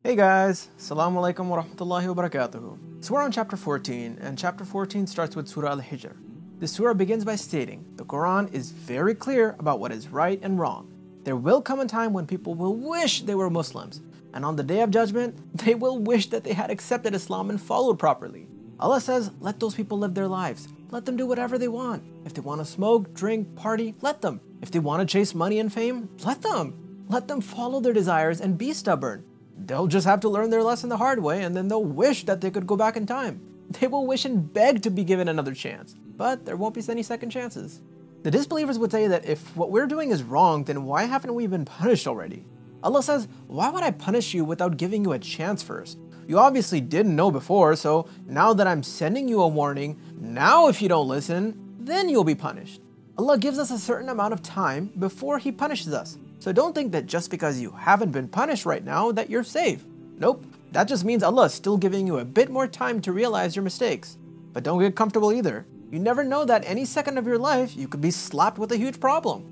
Hey guys, Assalamu alaikum wa rahmatullahi wa barakatuhu. So we're on chapter 14, and chapter 14 starts with Surah Al-Hijr. This surah begins by stating, the Quran is very clear about what is right and wrong. There will come a time when people will wish they were Muslims, and on the day of judgment, they will wish that they had accepted Islam and followed properly. Allah says, let those people live their lives. Let them do whatever they want. If they want to smoke, drink, party, let them. If they want to chase money and fame, let them. Let them follow their desires and be stubborn. They'll just have to learn their lesson the hard way, and then they'll wish that they could go back in time. They will wish and beg to be given another chance, but there won't be any second chances. The disbelievers would say that if what we're doing is wrong, then why haven't we been punished already? Allah says, why would I punish you without giving you a chance first? You obviously didn't know before, so now that I'm sending you a warning, now if you don't listen, then you'll be punished. Allah gives us a certain amount of time before He punishes us. So don't think that just because you haven't been punished right now that you're safe. Nope, that just means Allah is still giving you a bit more time to realize your mistakes. But don't get comfortable either. You never know that any second of your life you could be slapped with a huge problem.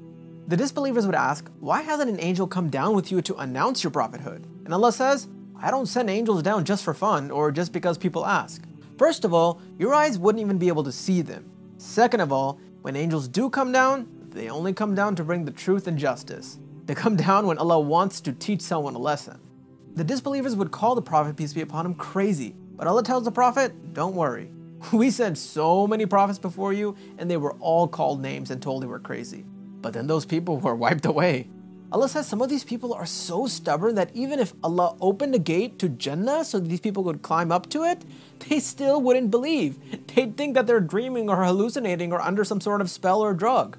The disbelievers would ask, why hasn't an angel come down with you to announce your prophethood? And Allah says, I don't send angels down just for fun or just because people ask. First of all, your eyes wouldn't even be able to see them. Second of all, when angels do come down, they only come down to bring the truth and justice. They come down when Allah wants to teach someone a lesson. The disbelievers would call the Prophet, peace be upon him, crazy. But Allah tells the Prophet, don't worry. We sent so many prophets before you, and they were all called names and told they were crazy. But then those people were wiped away. Allah says some of these people are so stubborn that even if Allah opened a gate to Jannah so that these people could climb up to it, they still wouldn't believe. They'd think that they're dreaming or hallucinating or under some sort of spell or drug.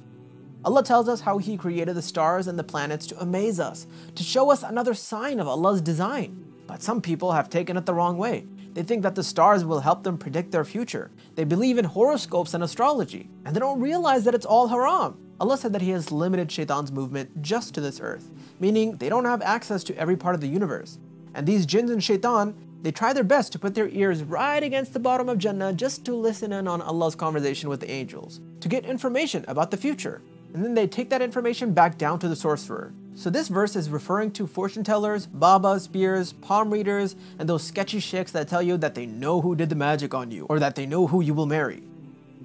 Allah tells us how He created the stars and the planets to amaze us, to show us another sign of Allah's design. But some people have taken it the wrong way. They think that the stars will help them predict their future. They believe in horoscopes and astrology, and they don't realize that it's all haram. Allah said that He has limited Shaitan's movement just to this earth, meaning they don't have access to every part of the universe. And these jinns and Shaitan, they try their best to put their ears right against the bottom of Jannah just to listen in on Allah's conversation with the angels, to get information about the future. And then they take that information back down to the sorcerer. So this verse is referring to fortune tellers, babas, spears, palm readers, and those sketchy sheikhs that tell you that they know who did the magic on you, or that they know who you will marry.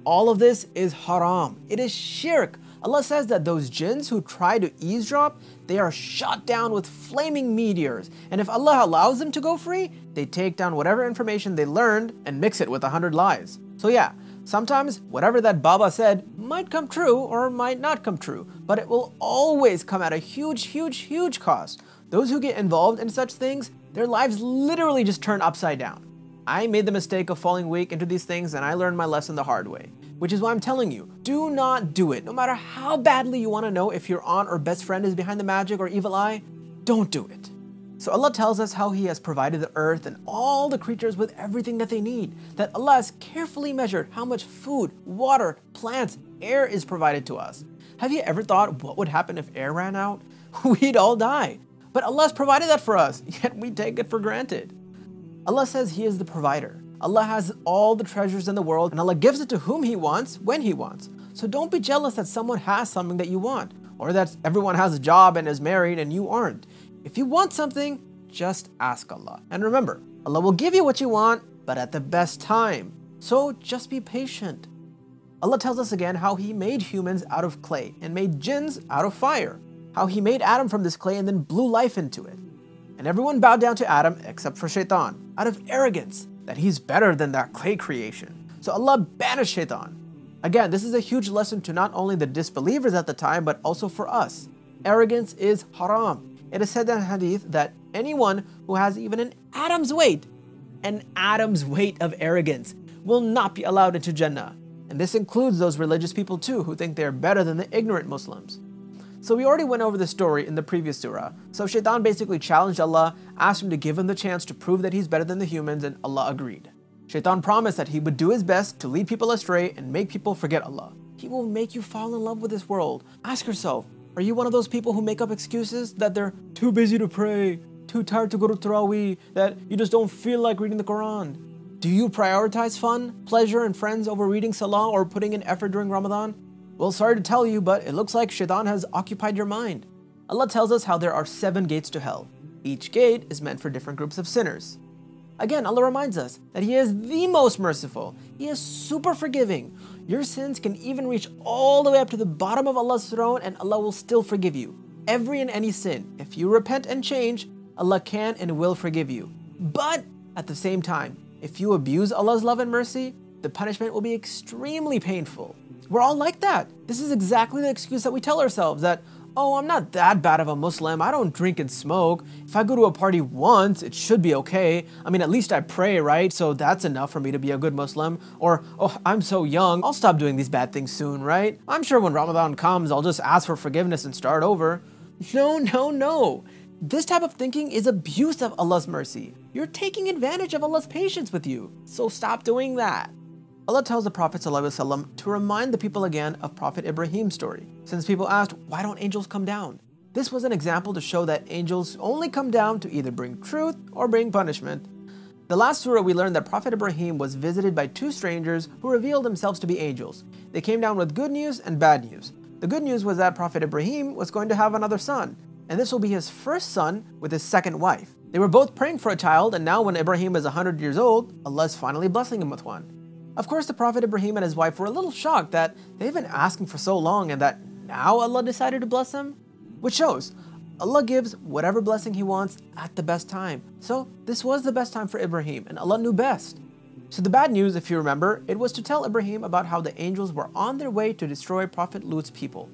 All of this is haram. It is shirk. Allah says that those jinns who try to eavesdrop, they are shot down with flaming meteors. And if Allah allows them to go free, they take down whatever information they learned and mix it with 100 lies. So yeah, sometimes whatever that Baba said might come true or might not come true, but it will always come at a huge cost. Those who get involved in such things, their lives literally just turn upside down. I made the mistake of falling weak into these things, and I learned my lesson the hard way. Which is why I'm telling you, do not do it. No matter how badly you want to know if your aunt or best friend is behind the magic or evil eye, don't do it. So Allah tells us how He has provided the earth and all the creatures with everything that they need. That Allah has carefully measured how much food, water, plants, air is provided to us. Have you ever thought what would happen if air ran out? We'd all die. But Allah has provided that for us, yet we take it for granted. Allah says He is the provider. Allah has all the treasures in the world, and Allah gives it to whom He wants, when He wants. So don't be jealous that someone has something that you want, or that everyone has a job and is married and you aren't. If you want something, just ask Allah. And remember, Allah will give you what you want, but at the best time. So just be patient. Allah tells us again how He made humans out of clay and made jinns out of fire. How He made Adam from this clay and then blew life into it. And everyone bowed down to Adam except for Shaitan, out of arrogance, that he's better than that clay creation. So Allah banished Shaitan. Again, this is a huge lesson to not only the disbelievers at the time, but also for us. Arrogance is haram. It is said in hadith that anyone who has even an atom's weight of arrogance, will not be allowed into Jannah. And this includes those religious people too, who think they're better than the ignorant Muslims. So we already went over the story in the previous surah. So Shaitan basically challenged Allah, asked him to give him the chance to prove that he's better than the humans, and Allah agreed. Shaitan promised that he would do his best to lead people astray and make people forget Allah. He will make you fall in love with this world. Ask yourself, are you one of those people who make up excuses that they're too busy to pray, too tired to go to Taraweeh, that you just don't feel like reading the Quran? Do you prioritize fun, pleasure, and friends over reading Salah or putting in effort during Ramadan? Well, sorry to tell you, but it looks like Shaitan has occupied your mind. Allah tells us how there are 7 gates to hell. Each gate is meant for different groups of sinners. Again, Allah reminds us that He is the most merciful. He is super forgiving. Your sins can even reach all the way up to the bottom of Allah's throne and Allah will still forgive you. Every and any sin, if you repent and change, Allah can and will forgive you. But at the same time, if you abuse Allah's love and mercy, the punishment will be extremely painful. We're all like that. This is exactly the excuse that we tell ourselves that, oh, I'm not that bad of a Muslim. I don't drink and smoke. If I go to a party once, it should be okay. I mean, at least I pray, right? So that's enough for me to be a good Muslim. Or, oh, I'm so young. I'll stop doing these bad things soon, right? I'm sure when Ramadan comes, I'll just ask for forgiveness and start over. No, no, no. This type of thinking is abuse of Allah's mercy. You're taking advantage of Allah's patience with you. So stop doing that. Allah tells the Prophet ﷺ to remind the people again of Prophet Ibrahim's story, since people asked, why don't angels come down? This was an example to show that angels only come down to either bring truth or bring punishment. The last surah we learned that Prophet Ibrahim was visited by two strangers who revealed themselves to be angels. They came down with good news and bad news. The good news was that Prophet Ibrahim was going to have another son, and this will be his first son with his second wife. They were both praying for a child, and now when Ibrahim is 100 years old, Allah is finally blessing him with one. Of course, the Prophet Ibrahim and his wife were a little shocked that they've been asking for so long and that now Allah decided to bless them. Which shows, Allah gives whatever blessing He wants at the best time. So this was the best time for Ibrahim and Allah knew best. So the bad news, if you remember, it was to tell Ibrahim about how the angels were on their way to destroy Prophet Lut's people.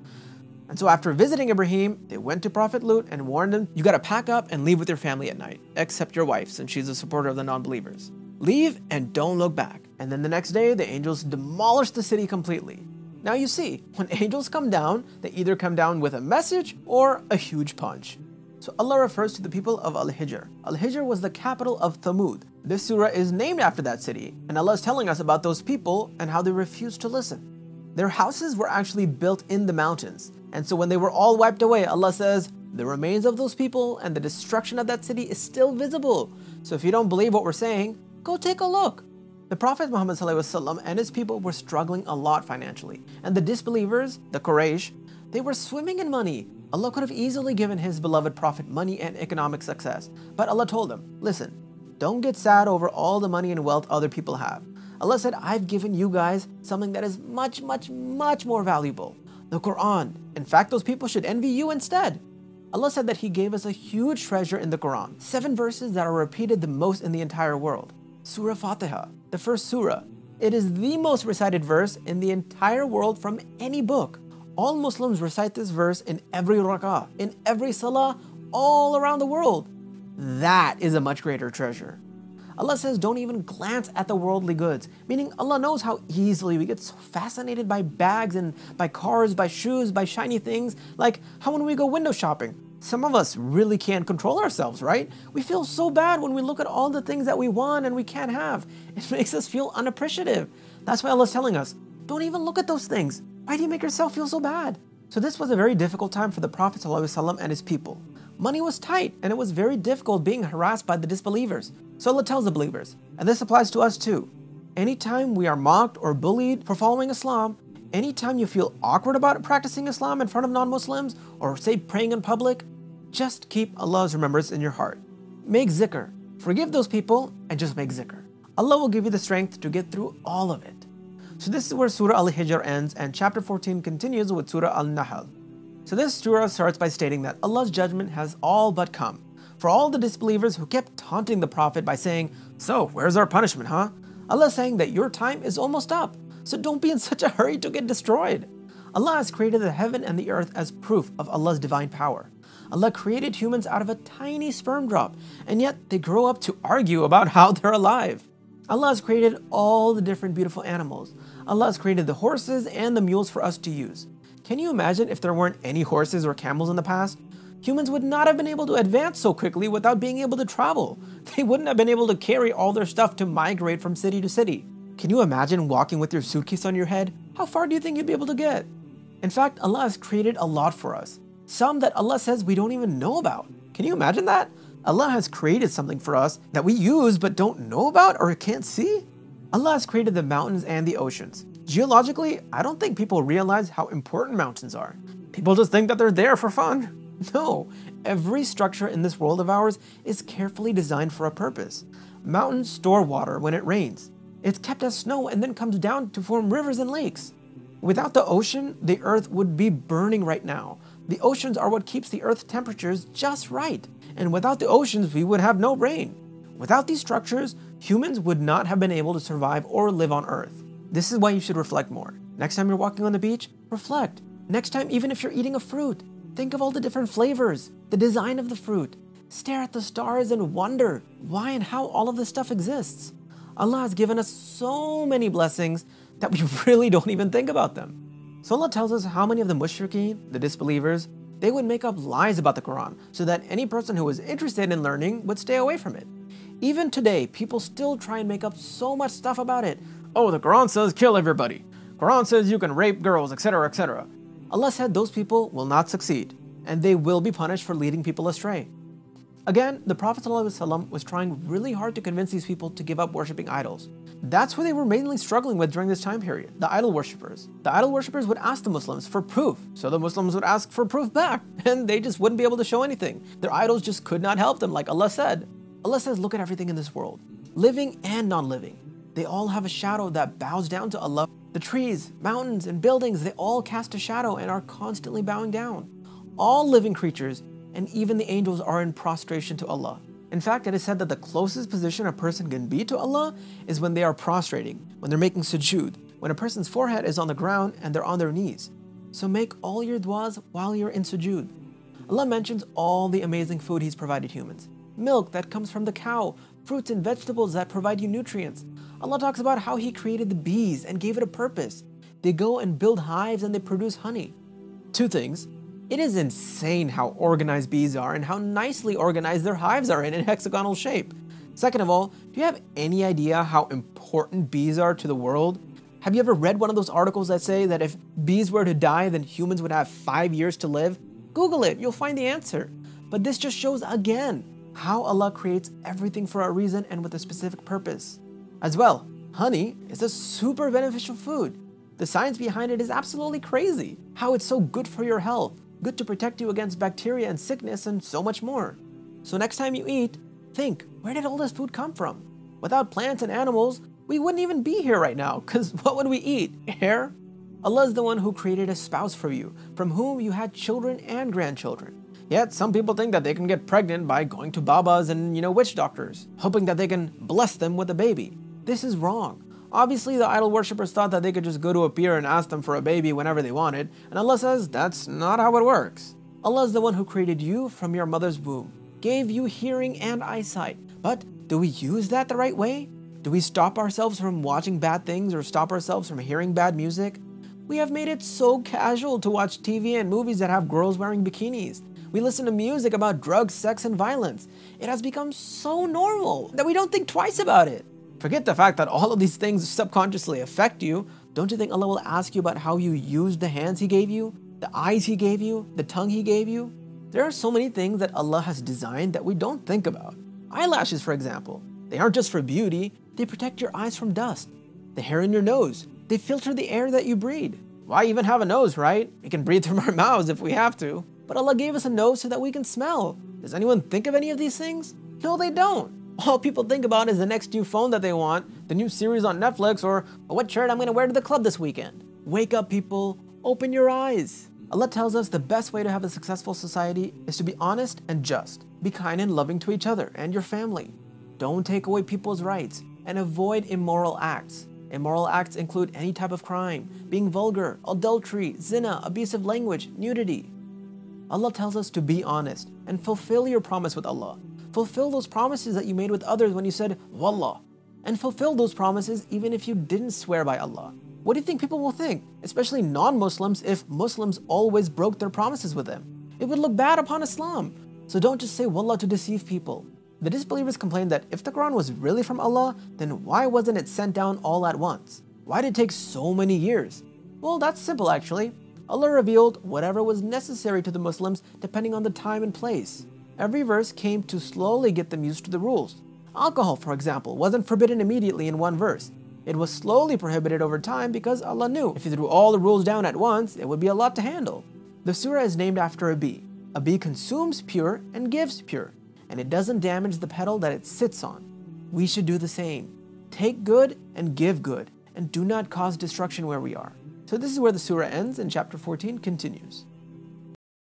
And so after visiting Ibrahim, they went to Prophet Lut and warned him, you gotta pack up and leave with your family at night, except your wife since she's a supporter of the non-believers. Leave and don't look back. And then the next day, the angels demolished the city completely. Now you see, when angels come down, they either come down with a message or a huge punch. So Allah refers to the people of Al-Hijr. Al-Hijr was the capital of Thamud. This surah is named after that city, and Allah is telling us about those people and how they refused to listen. Their houses were actually built in the mountains, and so when they were all wiped away, Allah says, the remains of those people and the destruction of that city is still visible. So if you don't believe what we're saying, go take a look. The Prophet Muhammad ﷺ and his people were struggling a lot financially, and the disbelievers, the Quraysh, they were swimming in money. Allah could have easily given His beloved Prophet money and economic success, but Allah told them, listen, don't get sad over all the money and wealth other people have. Allah said, I've given you guys something that is much, much, much more valuable, the Quran. In fact, those people should envy you instead. Allah said that He gave us a huge treasure in the Quran, 7 verses that are repeated the most in the entire world. Surah Fatiha, the first surah. It is the most recited verse in the entire world from any book. All Muslims recite this verse in every rak'ah, in every salah, all around the world. That is a much greater treasure. Allah says don't even glance at the worldly goods, meaning Allah knows how easily we get so fascinated by bags and by cars, by shoes, by shiny things, like how when we go window shopping. Some of us really can't control ourselves, right? We feel so bad when we look at all the things that we want and we can't have. It makes us feel unappreciative. That's why Allah's telling us, don't even look at those things. Why do you make yourself feel so bad? So this was a very difficult time for the Prophet ﷺ and his people. Money was tight and it was very difficult being harassed by the disbelievers. So Allah tells the believers, and this applies to us too. Anytime we are mocked or bullied for following Islam, anytime you feel awkward about practicing Islam in front of non-Muslims or say praying in public, just keep Allah's remembrance in your heart. Make zikr, forgive those people and just make zikr. Allah will give you the strength to get through all of it. So this is where Surah Al-Hijr ends and chapter 14 continues with Surah Al-Nahl. So this surah starts by stating that Allah's judgment has all but come. For all the disbelievers who kept taunting the Prophet by saying, so where's our punishment, huh? Allah is saying that your time is almost up. So don't be in such a hurry to get destroyed. Allah has created the heaven and the earth as proof of Allah's divine power. Allah created humans out of a tiny sperm drop, and yet they grow up to argue about how they're alive. Allah has created all the different beautiful animals. Allah has created the horses and the mules for us to use. Can you imagine if there weren't any horses or camels in the past? Humans would not have been able to advance so quickly without being able to travel. They wouldn't have been able to carry all their stuff to migrate from city to city. Can you imagine walking with your suitcase on your head? How far do you think you'd be able to get? In fact, Allah has created a lot for us. Some that Allah says we don't even know about. Can you imagine that? Allah has created something for us that we use but don't know about or can't see? Allah has created the mountains and the oceans. Geologically, I don't think people realize how important mountains are. People just think that they're there for fun. No, every structure in this world of ours is carefully designed for a purpose. Mountains store water when it rains. It's kept as snow and then comes down to form rivers and lakes. Without the ocean, the earth would be burning right now. The oceans are what keeps the earth's temperatures just right. And without the oceans, we would have no rain. Without these structures, humans would not have been able to survive or live on earth. This is why you should reflect more. Next time you're walking on the beach, reflect. Next time, even if you're eating a fruit, think of all the different flavors, the design of the fruit. Stare at the stars and wonder why and how all of this stuff exists. Allah has given us so many blessings that we really don't even think about them. So Allah tells us how many of the mushrikeen, the disbelievers, they would make up lies about the Quran so that any person who was interested in learning would stay away from it. Even today, people still try and make up so much stuff about it. Oh, the Quran says kill everybody. Quran says you can rape girls, etc., etc. Allah said those people will not succeed, and they will be punished for leading people astray. Again, the Prophet ﷺ was trying really hard to convince these people to give up worshipping idols. That's what they were mainly struggling with during this time period, the idol worshippers. The idol worshippers would ask the Muslims for proof, so the Muslims would ask for proof back, and they just wouldn't be able to show anything. Their idols just could not help them, like Allah said. Allah says, look at everything in this world, living and non-living. They all have a shadow that bows down to Allah. The trees, mountains, and buildings, they all cast a shadow and are constantly bowing down. All living creatures and even the angels are in prostration to Allah. In fact, it is said that the closest position a person can be to Allah is when they are prostrating, when they're making sujood, when a person's forehead is on the ground and they're on their knees. So make all your du'as while you're in sujood. Allah mentions all the amazing food He's provided humans. Milk that comes from the cow, fruits and vegetables that provide you nutrients. Allah talks about how He created the bees and gave it a purpose. They go and build hives and they produce honey. Two things. It is insane how organized bees are and how nicely organized their hives are in hexagonal shape. Second of all, do you have any idea how important bees are to the world? Have you ever read one of those articles that say that if bees were to die, then humans would have 5 years to live? Google it, you'll find the answer. But this just shows again how Allah creates everything for a reason and with a specific purpose. As well, honey is a super beneficial food. The science behind it is absolutely crazy. How it's so good for your health, good to protect you against bacteria and sickness and so much more. So next time you eat, think, where did all this food come from? Without plants and animals, we wouldn't even be here right now, because what would we eat? Air? Allah is the one who created a spouse for you, from whom you had children and grandchildren. Yet some people think that they can get pregnant by going to babas and, witch doctors, hoping that they can bless them with a baby. This is wrong. Obviously, the idol worshippers thought that they could just go to a pier and ask them for a baby whenever they wanted, and Allah says that's not how it works. Allah is the one who created you from your mother's womb, gave you hearing and eyesight. But do we use that the right way? Do we stop ourselves from watching bad things or stop ourselves from hearing bad music? We have made it so casual to watch TV and movies that have girls wearing bikinis. We listen to music about drugs, sex, and violence. It has become so normal that we don't think twice about it. Forget the fact that all of these things subconsciously affect you. Don't you think Allah will ask you about how you used the hands He gave you, the eyes He gave you, the tongue He gave you? There are so many things that Allah has designed that we don't think about. Eyelashes, for example. They aren't just for beauty, they protect your eyes from dust. The hair in your nose, they filter the air that you breathe. Why even have a nose, right? We can breathe from our mouths if we have to. But Allah gave us a nose so that we can smell. Does anyone think of any of these things? No, they don't. All people think about is the next new phone that they want, the new series on Netflix, or what shirt I'm going to wear to the club this weekend. Wake up, people. Open your eyes. Allah tells us the best way to have a successful society is to be honest and just. Be kind and loving to each other and your family. Don't take away people's rights and avoid immoral acts. Immoral acts include any type of crime, being vulgar, adultery, zina, abusive language, nudity. Allah tells us to be honest and fulfill your promise with Allah. Fulfill those promises that you made with others when you said, Wallah. And fulfill those promises even if you didn't swear by Allah. What do you think people will think, especially non-Muslims, if Muslims always broke their promises with them? It would look bad upon Islam. So don't just say Wallah to deceive people. The disbelievers complained that if the Quran was really from Allah, then why wasn't it sent down all at once? Why did it take so many years? Well, that's simple actually. Allah revealed whatever was necessary to the Muslims depending on the time and place. Every verse came to slowly get them used to the rules. Alcohol, for example, wasn't forbidden immediately in one verse. It was slowly prohibited over time because Allah knew if He threw all the rules down at once, it would be a lot to handle. The surah is named after a bee. A bee consumes pure and gives pure, and it doesn't damage the petal that it sits on. We should do the same. Take good and give good, and do not cause destruction where we are. So this is where the surah ends, and chapter 14 continues.